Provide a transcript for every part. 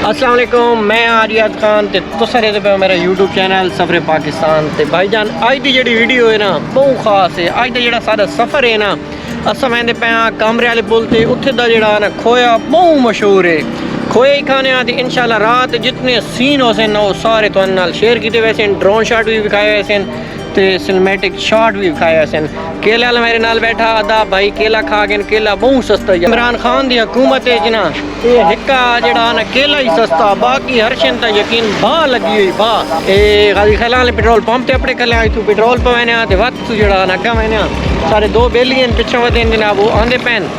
अस्सलाम वालेकुम, मैं आरियात खान ते तुसां दे पे मेरा यूट्यूब चैनल सफरे पाकिस्तान ते भाईजान अज दी जेह्ड़ी वीडियो है ना बहुत खास है। अज दा जेह्ड़ा सारा सफ़र है ना असां वैंदे पे कमरे वाले पुल ते उत्थे दा जेह्ड़ा ना खोया बहुत मशहूर है। खोए ही खाने आते इंशाल्लाह रात जितने सीन हो सन वो सारे तुहाडे नाल शेयर कीते वैसे, ड्रोन शॉट भी विखाए वैसे ते सिनेमैटिक शॉट भी विखाए वैसे। केला मेरे नाल बैठा आदा भाई केला खा के केला बहुत सस्ता है। इमरान खान दी हुकूमत है जना ये हिक्का जेड़ा ना केला ही सस्ता, बाकी हर शे ता यकीन बाह लगी हुई बाह। ए गाजी खैलाल पेट्रोल पंप ते अपने कल आई तू पेट्रोल पवाने ते वक्त जेड़ा ना अग्गा मैंने सारे दो बेलियन पिछे वधे जनाब वो आंदे पैन।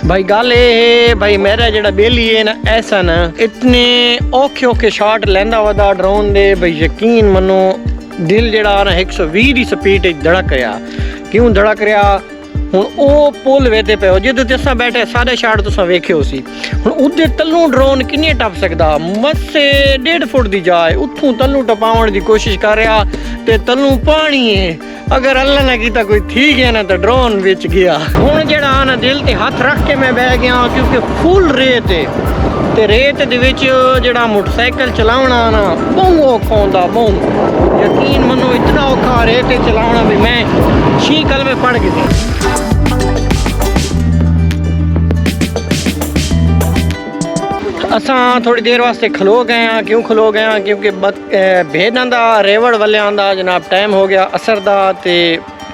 भाई गल ये भाई मेरा जेड़ा बेली है ना ऐसा ना इतने औखे औखे शॉट लेंदा वदा ड्रोन दे भाई यकीन मनो दिल जेड़ा ना 120 दी स्पीड धड़क रहा। क्यों धड़क रहा? हुण ओ पुल वेदे पे जिद असां बैठे सारे शॉट तुसां वेख्यो सी। हुण उदे तल्लू ड्रोन किन्ने टप सकदा? मस्से 1.5 फुट दी जाए उथों तल्लू टपाउण दी कोशिश कर रहा ते तल्लू पानी है। अगर अल्लाह ने कीता कोई थी गया ना तो ड्रोन बिच गया। हुण जेड़ा ना दिल ते हाथ रख के मैं बह गया क्योंकि फुल रेत है ते रेत दे विच जेड़ा मोटरसाइकिल चलावना ना बहुत औखा होंदा बहुत। यकीन मनो इतना औखा रेत चलावना भी मैं 6 कलमे पढ़ गई। असां थोड़ी देर वास्ते खलो गए हैं। क्यों खलो गए हैं? क्योंकि भेड़ां दा रेवड़ वालियां दा जनाब टाइम हो गया असर दा ते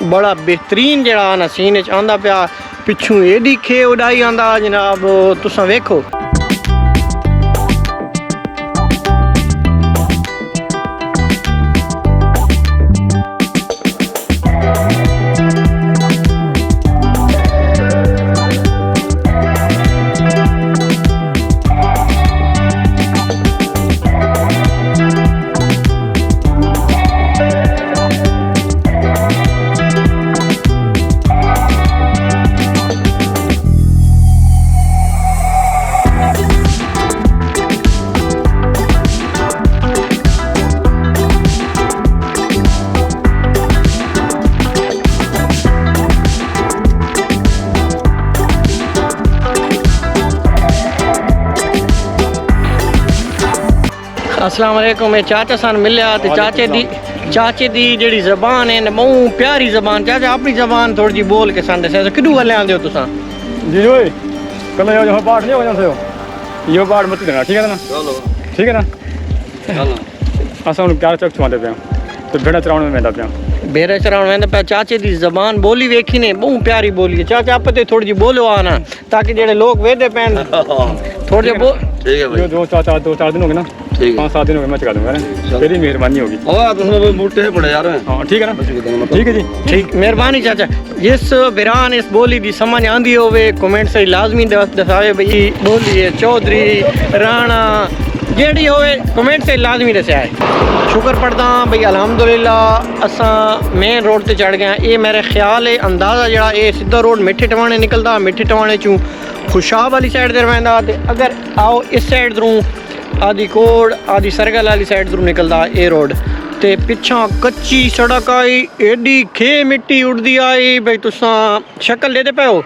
बड़ा बेहतरीन जेड़ा ना सीन च आंदा पिया। पिछू एडी खे उड़ाई आंदा जनाब तुसां वेखो। अस्सलाम वालेकुम। चाचा सन मिलिया ते चाचे दी जेड़ी ज़बान है बहुत प्यारी ज़बान। चाचा अपनी ज़बान थोड़ी जी बोल के सन दस्या किदू वाले आंदे हो तुसां? जी ओए कल यो बाढ़ नहीं हो जाते हो यो बाढ़ मत देना ठीक है ना? चलो ठीक है ना? चलो असां हुन प्यार चक छुआंदे पे तो भेड़ा चराउण में वेंदा पे भेड़ा चराउण वेंदा पे। चाचे दी ज़बान बोली वेखी ने बहुत प्यारी बोली है। चाचा आप ते थोड़ी जी बोलो आना ताकि जेड़े लोग वेदे पैन थोड़े जे बोल। ठीक है भाई। दो चार दिन हो गए ना? 5-7 दिन हो गए मैं चका दूंगा ना। तेरी मेहरबानी होगी। और तुम मोटे पड़े यार। हां ठीक है ना? ठीक है जी ठीक मेहरबानी चाचा। जिस बिरान इस बोली दी समझ आंदी होवे कमेंट से लाजमी दसावे भाई बोली है चौधरी राणा जेड़ी होवे कमेंट से लाजमी दस्या है। शुक्र पढ़दा भाई अल्हम्दुलिल्लाह असां मेन रोड ते चढ़ गए। ये मेरे ख्याल है अंदाज़ा जेड़ा ये सीधा रोड मिठे टवाने निकलदा, मिठे टवाने चूं खुशाब वाली साइड दे रवेंदा ते अगर आओ इस साइड द्रों आदि कोड़ आदि सरगल वाली साइड द्रों निकलदा ये रोड ते पिछा कच्ची सड़क आई एडी खे मिट्टी उड़दी आई भाई तुसां शक्ल लेदे पे हो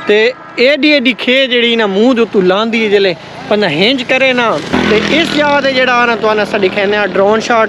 ते एडी एडी खे जेड़ी ना मूंह दे उत्तों लांदी है जेल्ले बंदा हिंज करे ना ते इस जगह ते जेड़ा ना तुहानू असां दिखाने आ ड्रोन शॉट।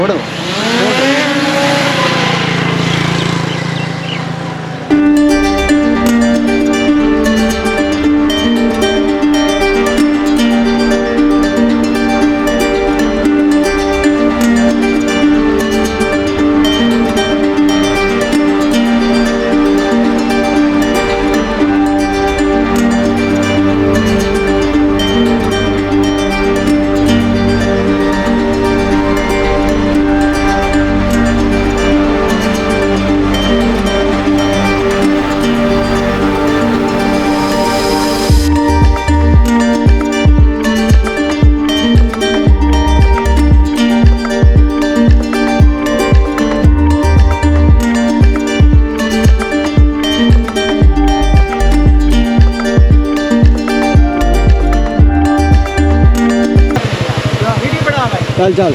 चल चल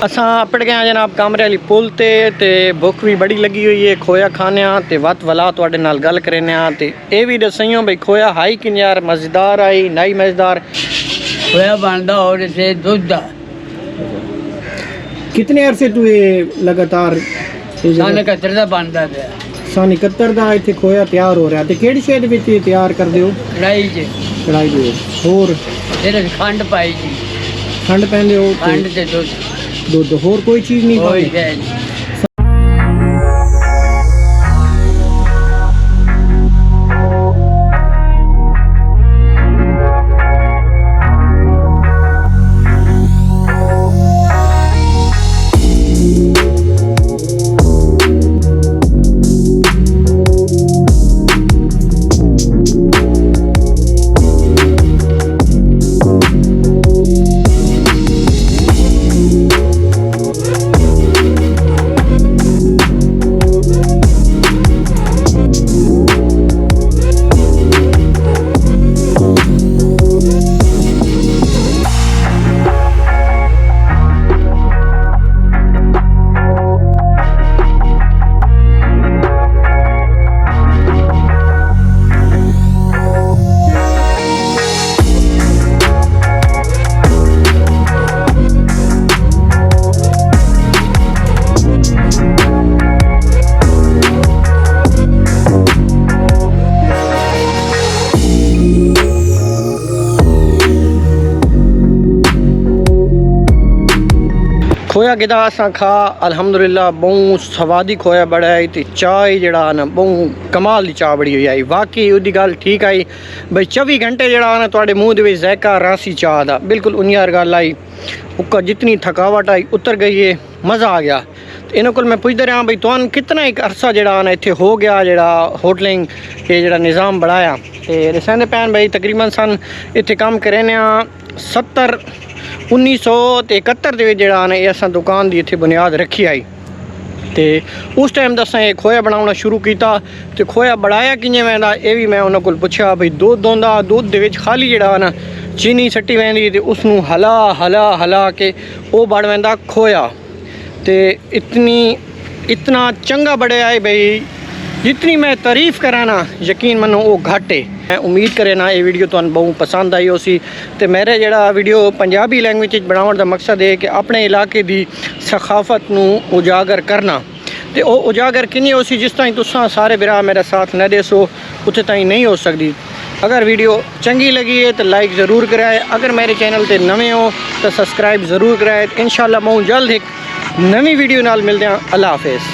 असां अपड़ गए जनाब कामरे वाली पुल ते भुख भी बड़ी लगी हुई है खोया खाने ते वत वला तुहाडे नाल गल करने ते ये भी दसइयो भाई खोया हाई कि यार मज़ेदार आई नहीं मज़ेदार खोया बनदा और इसे दूध कितने अरसे तू ये लगातार सन 71 ਦਾ ਬਣਦਾ ਪਿਆ सन 71 ਦਾ ਇੱਥੇ ਖੋਇਆ ਤਿਆਰ ਹੋ ਰਿਹਾ ਤੇ ਕਿਹੜੀ ਸ਼ੇਡ ਵਿੱਚ ਇਹ ਤਿਆਰ ਕਰਦੇ ਹੋ ਕੜਾਈ 'ਚ ਕੜਾਈ ਦੇ ਹੋਰ ਇਹਦੇ ਵਿੱਚ ਖੰਡ ਪਾਈ ਜੀ ਖੰਡ ਪੈਂਦੇ ਹੋ ਖੰਡ ਤੇ ਦੁੱਧ ਹੋਰ ਕੋਈ ਚੀਜ਼ ਨਹੀਂ ਕੋਈ ਪਾਉਂਦੇ ਹੈ ਜੀ खोया गिदा असां खा अल्हम्दुलिल्लाह बहु सवादी खोया बड़ा आई ते चाय जड़ा ना बहु कमाल दी चाह बड़ी हुई आई वाकई उदी गल ठीक आई भाई 24 घंटे जड़ा ना तुहाडे मूँह दे विच ज़ायका रासी चाह दा बिल्कुल उन्यार गल आई उका जितनी थकावट आई उतर गई है मज़ा आ गया इन्हों को मैं पुछते रहा भाई तुहानू कितना एक अरसा जड़ा ना इत्थे हो गया जड़ा होटलिंग ये जड़ा निज़ाम बढ़ाया ते रसैंदे पैन भाई तकरीबन सन इत्थे काम करेने 1971 ਦੇ ਵਿੱਚ ਜਿਹੜਾ ਨਾ ਇਹ ਅਸਾਂ ਦੁਕਾਨ ਦੀ ਇੱਥੇ ਬੁਨਿਆਦ ਰੱਖੀ ਆਈ ਤੇ ਉਸ ਟਾਈਮ ਦਾ ਅਸਾਂ ਇਹ ਖੋਇਆ ਬਣਾਉਣਾ ਸ਼ੁਰੂ ਕੀਤਾ ਤੇ ਖੋਇਆ ਬਣਾਇਆ ਕਿਵੇਂ ਵੈਂਦਾ ਇਹ ਵੀ ਮੈਂ ਉਹਨਾਂ ਕੋਲ ਪੁੱਛਿਆ ਬਈ ਦੁੱਧ ਹੁੰਦਾ ਦੁੱਧ ਦੇ ਵਿੱਚ ਖਾਲੀ ਜਿਹੜਾ ਨਾ ਚੀਨੀ ਸੱਟੀ ਵੈਂਦੀ ਤੇ ਉਸ ਨੂੰ ਹਲਾ ਕੇ ਉਹ ਬਣ ਵੈਂਦਾ ਖੋਇਆ ਤੇ इतना चंगा बढ़िया है भाई जितनी मैं तारीफ़ करा ना यकीन मनो वो घट है मैं उम्मीद करे ना ये वीडियो तुहानू बहुत पसंद आई होसी ते मेरे जड़ा वीडियो पंजाबी लैंग्वेज बनाने का मकसद है कि अपने इलाके की सखाफत नू उजागर करना ते वो उजागर किनी होसी जिस ताईं तुसां सारे बिरा मेरा साथ न देसो उत्थे ताईं नहीं हो सकती अगर वीडियो चंगी लगी है तो लाइक ज़रूर कराए अगर मेरे चैनल ते नवे हो तो सब्सक्राइब ज़रूर कराए इंशाअल्लाह मैं जल्द एक नवी वीडियो नाल मिलते हैं अल्लाह हाफिज़।